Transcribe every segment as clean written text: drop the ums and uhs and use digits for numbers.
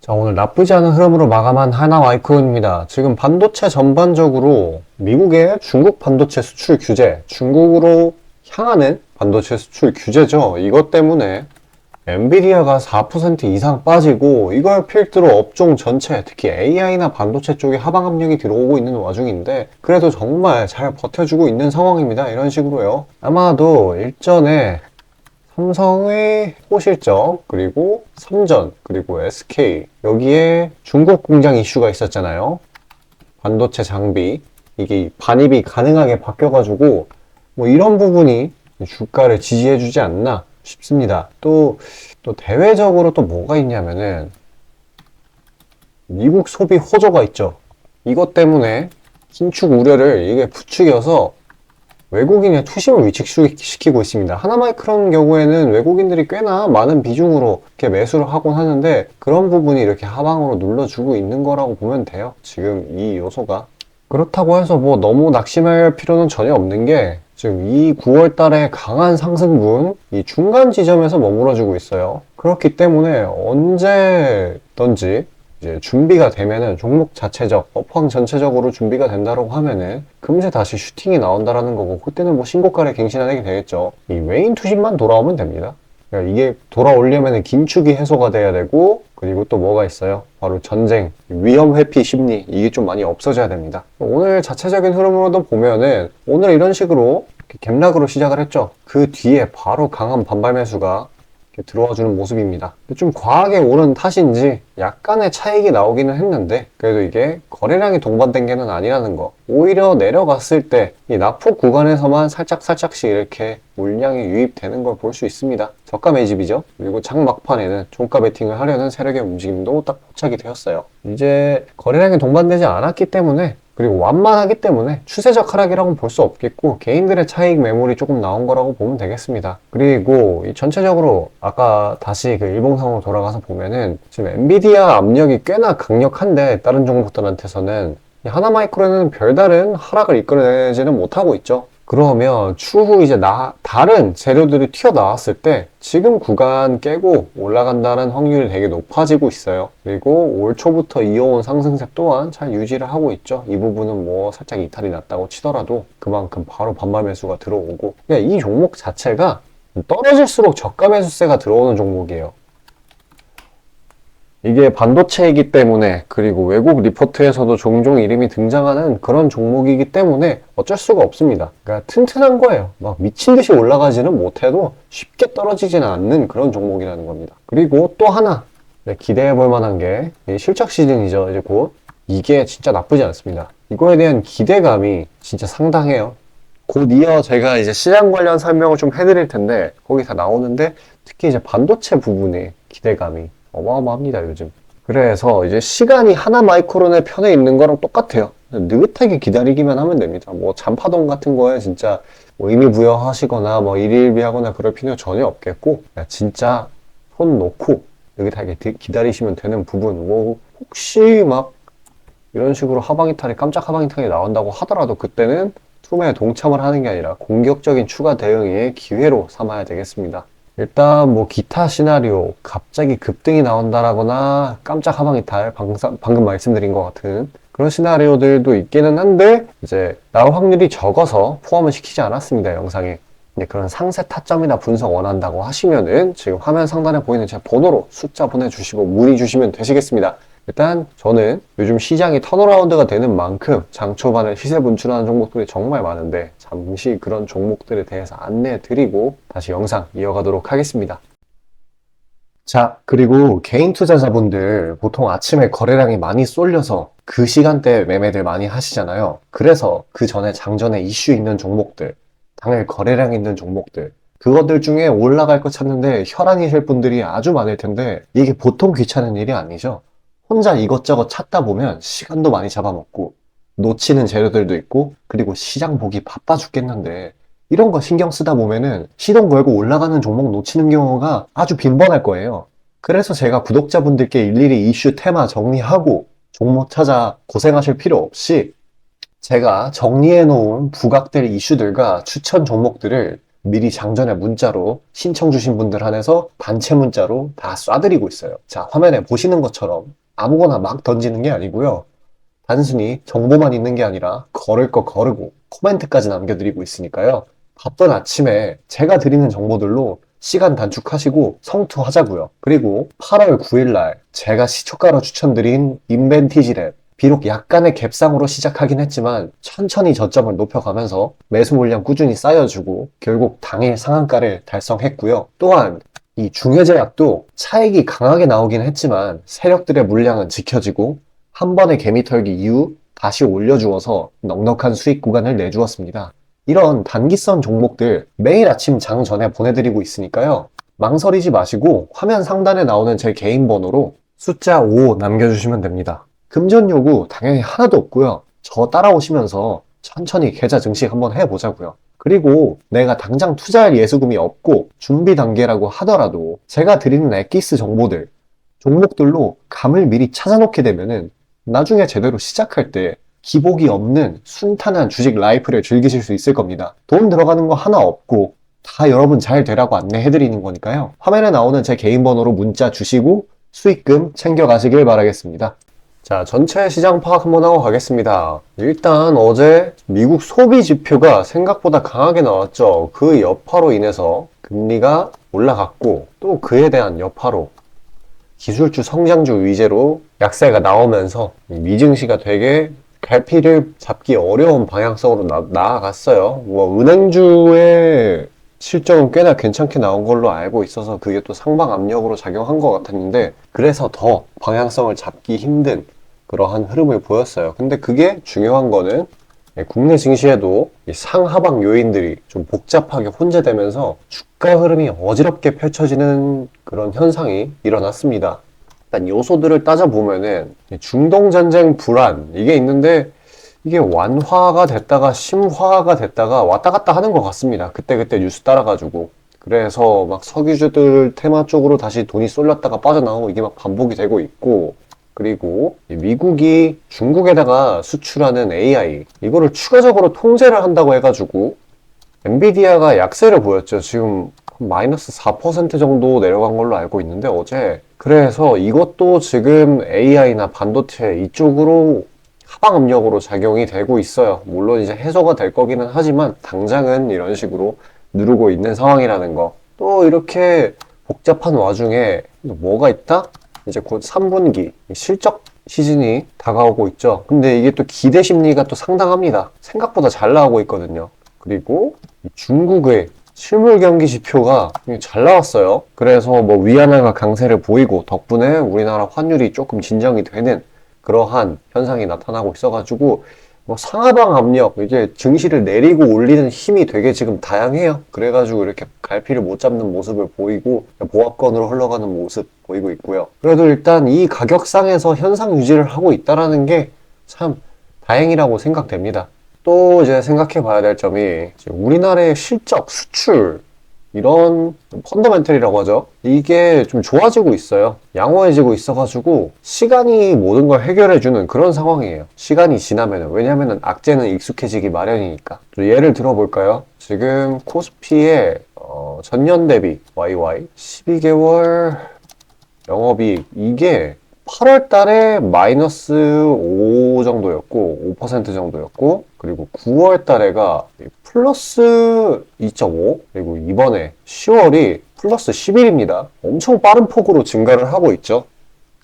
자, 오늘 나쁘지 않은 흐름으로 마감한 하나마이크론입니다. 지금 반도체 전반적으로 미국의 중국 반도체 수출 규제, 중국으로 향하는 반도체 수출 규제죠. 이것 때문에 엔비디아가 4% 이상 빠지고 이걸 필두로 업종 전체, 특히 AI나 반도체 쪽에 하방 압력이 들어오고 있는 와중인데 그래도 정말 잘 버텨주고 있는 상황입니다. 이런 식으로요. 아마도 일전에 삼성의 호실적, 그리고 삼전, 그리고 SK 여기에 중국 공장 이슈가 있었잖아요. 반도체 장비 이게 반입이 가능하게 바뀌어가지고 뭐 이런 부분이 주가를 지지해주지 않나 싶습니다. 또 대외적으로 또 뭐가 있냐면은 미국 소비 호조가 있죠. 이것 때문에 신축 우려를 이게 부추겨서 외국인의 투심을 위축시키고 있습니다. 하나마이크론 경우에는 외국인들이 꽤나 많은 비중으로 이렇게 매수를 하곤 하는데 그런 부분이 이렇게 하방으로 눌러주고 있는 거라고 보면 돼요. 지금 이 요소가. 그렇다고 해서 뭐 너무 낙심할 필요는 전혀 없는 게 지금 이 9월 달에 강한 상승분 이 중간 지점에서 머물러주고 있어요. 그렇기 때문에 언제든지 이제 준비가 되면은 종목 자체적, 업황 전체적으로 준비가 된다고 하면은 금세 다시 슈팅이 나온다라는 거고 그때는 뭐 신고가를 갱신하게 되겠죠. 이 외인 투심만 돌아오면 됩니다. 그러니까 이게 돌아오려면은 긴축이 해소가 돼야 되고 그리고 또 뭐가 있어요? 바로 전쟁, 위험 회피 심리 이게 좀 많이 없어져야 됩니다. 오늘 자체적인 흐름으로도 보면은 오늘 이런 식으로 갭락으로 시작을 했죠. 그 뒤에 바로 강한 반발 매수가 들어와주는 모습입니다. 좀 과하게 오른 탓인지 약간의 차익이 나오기는 했는데 그래도 이게 거래량이 동반된 게는 아니라는 거. 오히려 내려갔을 때 이 낙폭 구간에서만 살짝씩 이렇게 물량이 유입되는 걸 볼 수 있습니다. 저가 매집이죠. 그리고 장 막판에는 종가 베팅을 하려는 세력의 움직임도 딱 포착이 되었어요. 이제 거래량이 동반되지 않았기 때문에 그리고 완만하기 때문에 추세적 하락이라고는 볼 수 없겠고 개인들의 차익 매물이 조금 나온 거라고 보면 되겠습니다. 그리고 이 전체적으로 아까 다시 그 일봉상으로 돌아가서 보면은 지금 엔비디아 압력이 꽤나 강력한데 다른 종목들한테서는 이 하나마이크론은 별다른 하락을 이끌어내지는 못하고 있죠. 그러면 추후 이제 다른 재료들이 튀어나왔을 때 지금 구간 깨고 올라간다는 확률이 되게 높아지고 있어요. 그리고 올 초부터 이어온 상승세 또한 잘 유지를 하고 있죠. 이 부분은 뭐 살짝 이탈이 났다고 치더라도 그만큼 바로 반발 매수가 들어오고 그냥 이 종목 자체가 떨어질수록 저가 매수세가 들어오는 종목이에요. 이게 반도체이기 때문에 그리고 외국 리포트에서도 종종 이름이 등장하는 그런 종목이기 때문에 어쩔 수가 없습니다. 그러니까 튼튼한 거예요. 막 미친 듯이 올라가지는 못해도 쉽게 떨어지지는 않는 그런 종목이라는 겁니다. 그리고 또 하나 기대해 볼 만한 게 실적 시즌이죠. 이제 곧 이게 진짜 나쁘지 않습니다. 이거에 대한 기대감이 진짜 상당해요. 곧 이어 제가 이제 시장 관련 설명을 좀 해드릴 텐데 거기 다 나오는데 특히 이제 반도체 부분의 기대감이 어마어마합니다, 요즘. 그래서 이제 시간이 하나 마이크론의 편에 있는 거랑 똑같아요. 느긋하게 기다리기만 하면 됩니다. 뭐 잔파동 같은 거에 진짜 뭐 의미 부여하시거나 뭐 일일비하거나 그럴 필요 전혀 없겠고 진짜 손 놓고 느긋하게 기다리시면 되는 부분 뭐 혹시 막 이런 식으로 하방 이탈이 깜짝 하방 이탈이 나온다고 하더라도 그때는 투매에 동참을 하는 게 아니라 공격적인 추가 대응의 기회로 삼아야 되겠습니다. 일단 뭐 기타 시나리오 갑자기 급등이 나온다라거나 깜짝 하방 이탈 방금 말씀드린 것 같은 그런 시나리오들도 있기는 한데 이제 나올 확률이 적어서 포함을 시키지 않았습니다, 영상에. 근데 그런 상세 타점이나 분석 원한다고 하시면은 지금 화면 상단에 보이는 제 번호로 숫자 보내주시고 문의 주시면 되시겠습니다. 일단 저는 요즘 시장이 턴어라운드가 되는 만큼 장 초반에 시세 분출하는 종목들이 정말 많은데 잠시 그런 종목들에 대해서 안내해 드리고 다시 영상 이어가도록 하겠습니다. 자, 그리고 개인 투자자분들 보통 아침에 거래량이 많이 쏠려서 그 시간대 매매들 많이 하시잖아요. 그래서 그 전에 장전에 이슈 있는 종목들, 당일 거래량 있는 종목들 그것들 중에 올라갈 거 찾는데 혈안이실 분들이 아주 많을 텐데 이게 보통 귀찮은 일이 아니죠. 혼자 이것저것 찾다 보면 시간도 많이 잡아먹고 놓치는 재료들도 있고 그리고 시장 보기 바빠 죽겠는데 이런 거 신경 쓰다 보면은 시동 걸고 올라가는 종목 놓치는 경우가 아주 빈번할 거예요. 그래서 제가 구독자분들께 일일이 이슈 테마 정리하고 종목 찾아 고생하실 필요 없이 제가 정리해 놓은 부각될 이슈들과 추천 종목들을 미리 장전에 문자로 신청 주신 분들 한해서 단체 문자로 다 쏴드리고 있어요. 자, 화면에 보시는 것처럼 아무거나 막 던지는 게 아니고요. 단순히 정보만 있는 게 아니라 걸을 거 거르고 코멘트까지 남겨드리고 있으니까요. 바쁜 아침에 제가 드리는 정보들로 시간 단축하시고 성투하자고요. 그리고 8월 9일날 제가 시초가로 추천드린 인벤티지 랩, 비록 약간의 갭상으로 시작하긴 했지만 천천히 저점을 높여가면서 매수 물량 꾸준히 쌓여주고 결국 당일 상한가를 달성했고요. 또한 이 중해제약도 차익이 강하게 나오긴 했지만 세력들의 물량은 지켜지고 한 번의 개미 털기 이후 다시 올려주어서 넉넉한 수익 구간을 내주었습니다. 이런 단기성 종목들 매일 아침 장 전에 보내드리고 있으니까요. 망설이지 마시고 화면 상단에 나오는 제 개인 번호로 숫자 5 남겨주시면 됩니다. 금전 요구 당연히 하나도 없고요. 저 따라오시면서 천천히 계좌 증식 한번 해보자고요. 그리고 내가 당장 투자할 예수금이 없고 준비 단계라고 하더라도 제가 드리는 엑기스 정보들, 종목들로 감을 미리 찾아놓게 되면은 나중에 제대로 시작할 때 기복이 없는 순탄한 주식 라이프를 즐기실 수 있을 겁니다. 돈 들어가는 거 하나 없고 다 여러분 잘 되라고 안내해드리는 거니까요. 화면에 나오는 제 개인 번호로 문자 주시고 수익금 챙겨가시길 바라겠습니다. 자, 전체 시장 파악 한번 하고 가겠습니다. 일단 어제 미국 소비 지표가 생각보다 강하게 나왔죠. 그 여파로 인해서 금리가 올라갔고 또 그에 대한 여파로 기술주 성장주 위주로 약세가 나오면서 미증시가 되게 갈피를 잡기 어려운 방향성으로 나아갔어요. 뭐 은행주의 실적은 꽤나 괜찮게 나온 걸로 알고 있어서 그게 또 상방 압력으로 작용한 것 같았는데 그래서 더 방향성을 잡기 힘든 그러한 흐름을 보였어요. 근데 그게 중요한 거는 국내 증시에도 이 상하방 요인들이 좀 복잡하게 혼재되면서 주가 흐름이 어지럽게 펼쳐지는 그런 현상이 일어났습니다. 일단 요소들을 따져보면은 중동 전쟁 불안 이게 있는데 이게 완화가 됐다가 심화가 됐다가 왔다 갔다 하는 것 같습니다. 그때그때 뉴스 따라가지고 그래서 막 석유주들 테마 쪽으로 다시 돈이 쏠렸다가 빠져나오고 이게 막 반복이 되고 있고 그리고 미국이 중국에다가 수출하는 AI 이거를 추가적으로 통제를 한다고 해가지고 엔비디아가 약세를 보였죠. 지금 마이너스 4% 정도 내려간 걸로 알고 있는데 어제 그래서 이것도 지금 AI나 반도체 이쪽으로 하방 압력으로 작용이 되고 있어요. 물론 이제 해소가 될 거기는 하지만 당장은 이런 식으로 누르고 있는 상황이라는 거. 또 이렇게 복잡한 와중에 뭐가 있다? 이제 곧 3분기 실적 시즌이 다가오고 있죠. 근데 이게 또 기대 심리가 또 상당합니다. 생각보다 잘 나오고 있거든요. 그리고 중국의 실물 경기 지표가 잘 나왔어요. 그래서 뭐 위안화가 강세를 보이고 덕분에 우리나라 환율이 조금 진정이 되는 그러한 현상이 나타나고 있어가지고 뭐 상하방 압력, 이게 증시를 내리고 올리는 힘이 되게 지금 다양해요. 그래가지고 이렇게 갈피를 못 잡는 모습을 보이고 보합권으로 흘러가는 모습 보이고 있고요. 그래도 일단 이 가격상에서 현상 유지를 하고 있다라는 게 참 다행이라고 생각됩니다. 또 이제 생각해 봐야 될 점이 우리나라의 실적, 수출 이런 펀더멘털이라고 하죠. 이게 좀 좋아지고 있어요. 양호해지고 있어가지고 시간이 모든 걸 해결해주는 그런 상황이에요. 시간이 지나면은. 왜냐면은 악재는 익숙해지기 마련이니까. 또 예를 들어볼까요? 지금 코스피의 전년 대비 YY 12개월 영업이익 이게 8월 달에 마이너스 5 정도였고 5% 정도였고 그리고 9월 달에가 플러스 2.5 그리고 이번에 10월이 플러스 11입니다. 엄청 빠른 폭으로 증가를 하고 있죠.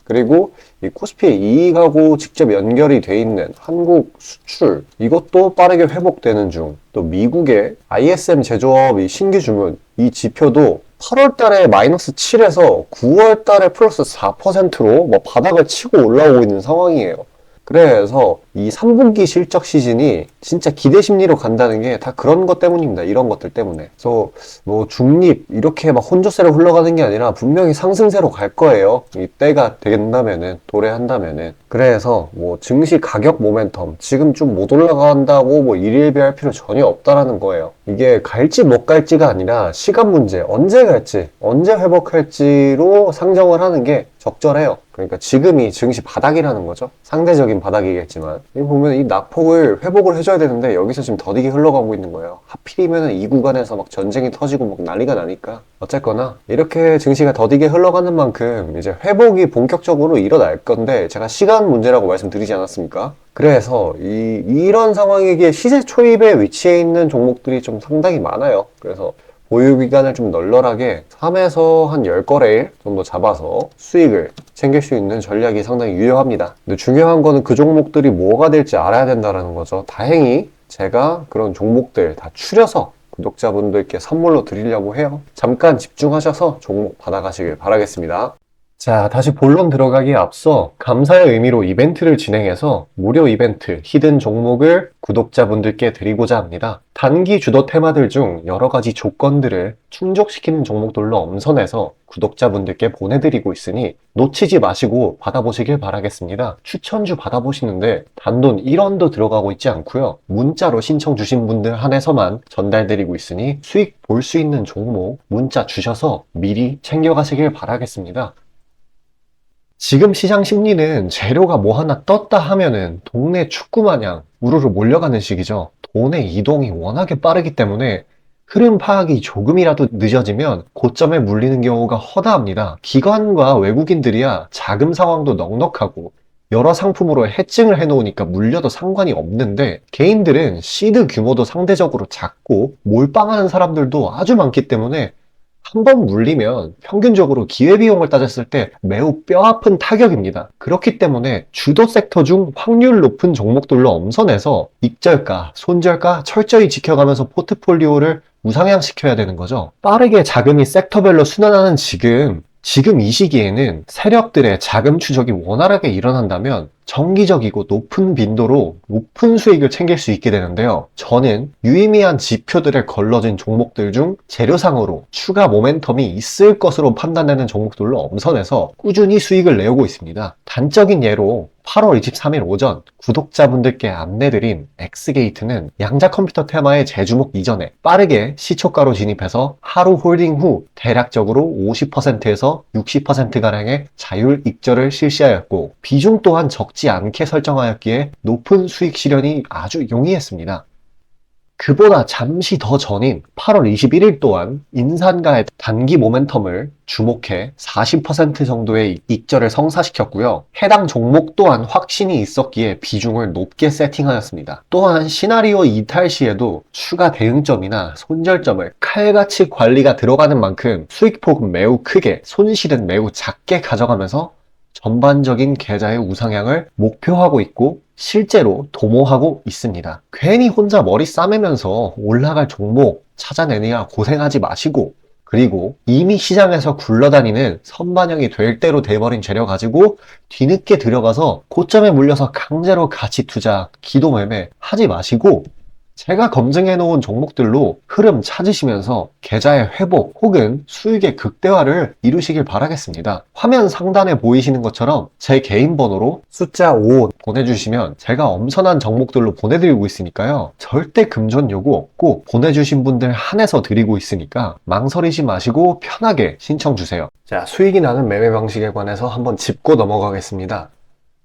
그리고 이 코스피의 이익하고 직접 연결이 돼 있는 한국 수출 이것도 빠르게 회복되는 중. 또 미국의 ISM 제조업 이 신규 주문 이 지표도 8월 달에 마이너스 7에서 9월 달에 플러스 4%로 뭐 바닥을 치고 올라오고 있는 상황이에요. 그래서 이 3분기 실적 시즌이 진짜 기대 심리로 간다는 게 다 그런 것 때문입니다. 이런 것들 때문에. 그래서 뭐 중립 이렇게 막 혼조세로 흘러가는 게 아니라 분명히 상승세로 갈 거예요. 이 때가 된다면은 도래한다면은. 그래서 뭐 증시 가격 모멘텀 지금 좀 못 올라간다고 뭐 일일비할 필요 전혀 없다라는 거예요. 이게 갈지 못 갈지가 아니라 시간 문제, 언제 갈지, 언제 회복할지로 상정을 하는 게 적절해요. 그러니까 지금이 증시 바닥이라는 거죠. 상대적인 바닥이겠지만. 여기 보면 이 낙폭을 회복을 해줘야 되는데 여기서 지금 더디게 흘러가고 있는 거예요. 하필이면 이 구간에서 막 전쟁이 터지고 막 난리가 나니까. 어쨌거나 이렇게 증시가 더디게 흘러가는 만큼 이제 회복이 본격적으로 일어날 건데 제가 시간 문제라고 말씀드리지 않았습니까? 그래서 이런 상황이기에 시세 초입에 위치해 있는 종목들이 좀 상당히 많아요. 그래서 보유 기간을 좀 널널하게 3에서 한 10거래일 정도 잡아서 수익을 챙길 수 있는 전략이 상당히 유효합니다. 근데 중요한 거는 그 종목들이 뭐가 될지 알아야 된다는 거죠. 다행히 제가 그런 종목들 다 추려서 구독자분들께 선물로 드리려고 해요. 잠깐 집중하셔서 종목 받아가시길 바라겠습니다. 자, 다시 본론 들어가기에 앞서 감사의 의미로 이벤트를 진행해서 무료 이벤트, 히든 종목을 구독자분들께 드리고자 합니다. 단기 주도 테마들 중 여러 가지 조건들을 충족시키는 종목들로 엄선해서 구독자분들께 보내드리고 있으니 놓치지 마시고 받아보시길 바라겠습니다. 추천주 받아보시는데 단돈 1원도 들어가고 있지 않고요. 문자로 신청 주신 분들 한해서만 전달드리고 있으니 수익 볼 수 있는 종목 문자 주셔서 미리 챙겨가시길 바라겠습니다. 지금 시장 심리는 재료가 뭐 하나 떴다 하면은 동네 축구 마냥 우르르 몰려가는 시기죠. 돈의 이동이 워낙에 빠르기 때문에 흐름 파악이 조금이라도 늦어지면 고점에 물리는 경우가 허다합니다. 기관과 외국인들이야 자금 상황도 넉넉하고 여러 상품으로 해증을 해놓으니까 물려도 상관이 없는데 개인들은 시드 규모도 상대적으로 작고 몰빵하는 사람들도 아주 많기 때문에 한 번 물리면 평균적으로 기회비용을 따졌을 때 매우 뼈아픈 타격입니다. 그렇기 때문에 주도 섹터 중 확률 높은 종목들로 엄선해서 익절가, 손절가 철저히 지켜가면서 포트폴리오를 우상향시켜야 되는 거죠. 빠르게 자금이 섹터별로 순환하는 지금 이 시기에는 세력들의 자금 추적이 원활하게 일어난다면 정기적이고 높은 빈도로 높은 수익을 챙길 수 있게 되는데요. 저는 유의미한 지표들에 걸러진 종목들 중 재료상으로 추가 모멘텀이 있을 것으로 판단되는 종목들로 엄선해서 꾸준히 수익을 내오고 있습니다. 단적인 예로 8월 23일 오전 구독자분들께 안내드린 엑스게이트는 양자 컴퓨터 테마의 재주목 이전에 빠르게 시초가로 진입해서 하루 홀딩 후 대략적으로 50%에서 60%가량의 자율 익절을 실시하였고 비중 또한 적지 않게 설정하였기에 높은 수익 실현이 아주 용이했습니다. 그보다 잠시 더 전인 8월 21일 또한 인산가의 단기 모멘텀을 주목해 40% 정도의 익절을 성사시켰고요. 해당 종목 또한 확신이 있었기에 비중을 높게 세팅하였습니다. 또한 시나리오 이탈 시에도 추가 대응점이나 손절점을 칼같이 관리가 들어가는 만큼 수익폭은 매우 크게, 손실은 매우 작게 가져가면서 전반적인 계좌의 우상향을 목표하고 있고 실제로 도모하고 있습니다. 괜히 혼자 머리 싸매면서 올라갈 종목 찾아내느라 고생하지 마시고 그리고 이미 시장에서 굴러다니는 선반영이 될 대로 돼버린 재료 가지고 뒤늦게 들어가서 고점에 물려서 강제로 가치 투자, 기도 매매 하지 마시고 제가 검증해 놓은 종목들로 흐름 찾으시면서 계좌의 회복 혹은 수익의 극대화를 이루시길 바라겠습니다. 화면 상단에 보이시는 것처럼 제 개인 번호로 숫자 5 보내주시면 제가 엄선한 종목들로 보내드리고 있으니까요. 절대 금전 요구 없고 보내주신 분들 한해서 드리고 있으니까 망설이지 마시고 편하게 신청 주세요. 자, 수익이 나는 매매 방식에 관해서 한번 짚고 넘어가겠습니다.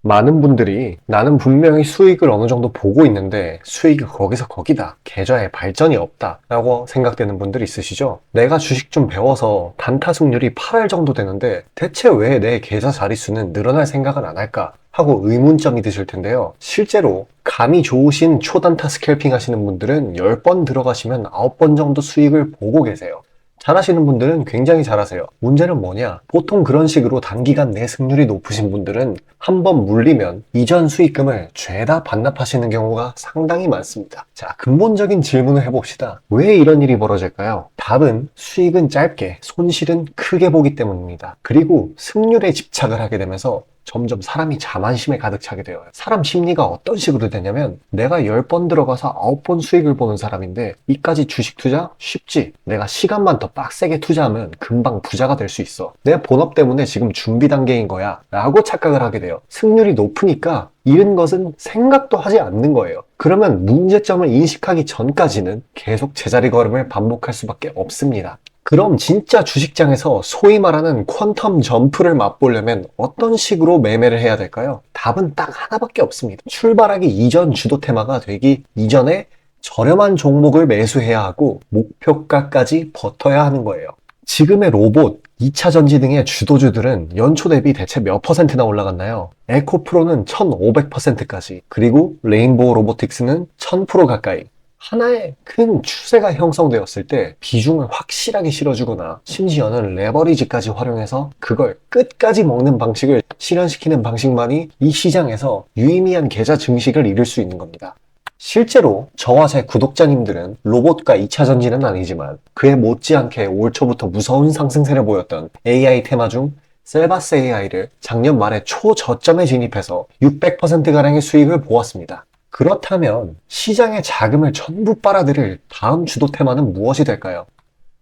많은 분들이 나는 분명히 수익을 어느 정도 보고 있는데 수익이 거기서 거기다. 계좌에 발전이 없다 라고 생각되는 분들 있으시죠? 내가 주식 좀 배워서 단타 승률이 8할 정도 되는데 대체 왜 내 계좌 자릿수는 늘어날 생각은 안 할까? 하고 의문점이 드실 텐데요. 실제로 감이 좋으신 초단타 스캘핑 하시는 분들은 10번 들어가시면 9번 정도 수익을 보고 계세요. 잘하시는 분들은 굉장히 잘하세요. 문제는 뭐냐? 보통 그런 식으로 단기간 내 승률이 높으신 분들은 한번 물리면 이전 수익금을 죄다 반납하시는 경우가 상당히 많습니다. 자, 근본적인 질문을 해봅시다. 왜 이런 일이 벌어질까요? 답은 수익은 짧게, 손실은 크게 보기 때문입니다. 그리고 승률에 집착을 하게 되면서 점점 사람이 자만심에 가득 차게 돼요. 사람 심리가 어떤 식으로 되냐면 내가 10번 들어가서 9번 수익을 보는 사람인데 이까지 주식 투자? 쉽지. 내가 시간만 더 빡세게 투자하면 금방 부자가 될 수 있어. 내 본업 때문에 지금 준비 단계인 거야 라고 착각을 하게 돼요. 승률이 높으니까 잃은 것은 생각도 하지 않는 거예요. 그러면 문제점을 인식하기 전까지는 계속 제자리 걸음을 반복할 수밖에 없습니다. 그럼 진짜 주식장에서 소위 말하는 퀀텀 점프를 맛보려면 어떤 식으로 매매를 해야 될까요? 답은 딱 하나밖에 없습니다. 출발하기 이전 주도 테마가 되기 이전에 저렴한 종목을 매수해야 하고 목표가까지 버텨야 하는 거예요. 지금의 로봇, 2차 전지 등의 주도주들은 연초 대비 대체 몇 퍼센트나 올라갔나요? 에코프로는 1500%까지, 그리고 레인보우 로보틱스는 1000% 가까이. 하나의 큰 추세가 형성되었을 때 비중을 확실하게 실어주거나 심지어는 레버리지까지 활용해서 그걸 끝까지 먹는 방식을 실현시키는 방식만이 이 시장에서 유의미한 계좌 증식을 이룰 수 있는 겁니다. 실제로 저와 제 구독자님들은 로봇과 2차 전지는 아니지만 그에 못지않게 올 초부터 무서운 상승세를 보였던 AI 테마 중 셀바스 AI를 작년 말에 초저점에 진입해서 600%가량의 수익을 보았습니다. 그렇다면 시장의 자금을 전부 빨아들일 다음 주도 테마는 무엇이 될까요?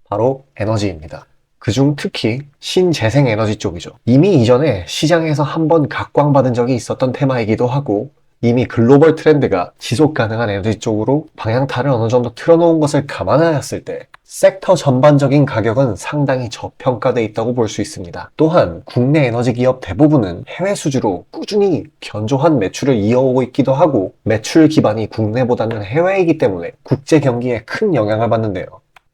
바로 에너지입니다. 그중 특히 신재생 에너지 쪽이죠. 이미 이전에 시장에서 한번 각광받은 적이 있었던 테마이기도 하고 이미 글로벌 트렌드가 지속 가능한 에너지 쪽으로 방향타를 어느 정도 틀어놓은 것을 감안하였을 때 섹터 전반적인 가격은 상당히 저평가되어 있다고 볼 수 있습니다. 또한 국내 에너지 기업 대부분은 해외 수주로 꾸준히 견조한 매출을 이어오고 있기도 하고 매출 기반이 국내보다는 해외이기 때문에 국제 경기에 큰 영향을 받는데요.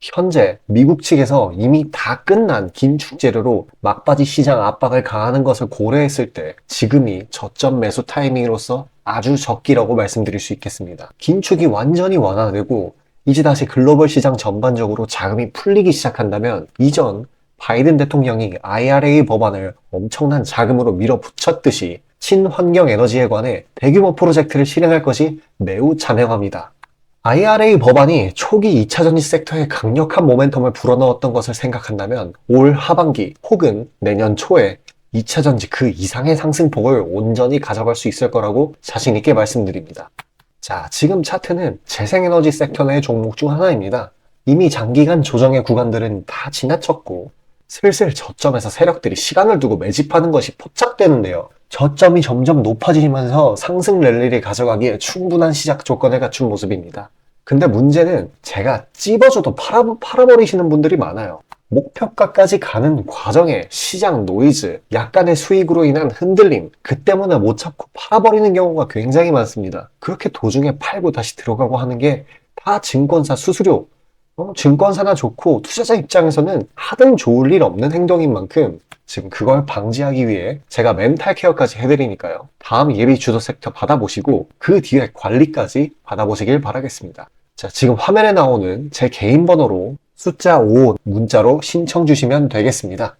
현재 미국 측에서 이미 다 끝난 긴축 재료로 막바지 시장 압박을 가하는 것을 고려했을 때 지금이 저점 매수 타이밍으로서 아주 적기라고 말씀드릴 수 있겠습니다. 긴축이 완전히 완화되고 이제 다시 글로벌 시장 전반적으로 자금이 풀리기 시작한다면 이전 바이든 대통령이 IRA 법안을 엄청난 자금으로 밀어붙였듯이 친환경 에너지에 관해 대규모 프로젝트를 실행할 것이 매우 자명합니다. IRA 법안이 초기 2차 전지 섹터에 강력한 모멘텀을 불어넣었던 것을 생각한다면 올 하반기 혹은 내년 초에 2차 전지 그 이상의 상승폭을 온전히 가져갈 수 있을 거라고 자신 있게 말씀드립니다. 자, 지금 차트는 재생에너지 섹터 내 종목 중 하나입니다. 이미 장기간 조정의 구간들은 다 지나쳤고 슬슬 저점에서 세력들이 시간을 두고 매집하는 것이 포착되는데요. 저점이 점점 높아지면서 상승 랠리를 가져가기에 충분한 시작 조건을 갖춘 모습입니다. 근데 문제는 제가 찝어줘도 팔아버리시는 분들이 많아요. 목표가까지 가는 과정에 시장 노이즈, 약간의 수익으로 인한 흔들림, 그 때문에 못 참고 팔아버리는 경우가 굉장히 많습니다. 그렇게 도중에 팔고 다시 들어가고 하는 게 다 증권사 수수료, 증권사나 좋고 투자자 입장에서는 하등 좋을 일 없는 행동인 만큼 지금 그걸 방지하기 위해 제가 멘탈 케어까지 해드리니까요. 다음 예비 주도 섹터 받아보시고 그 뒤에 관리까지 받아보시길 바라겠습니다. 자, 지금 화면에 나오는 제 개인 번호로 숫자 5 문자로 신청 주시면 되겠습니다.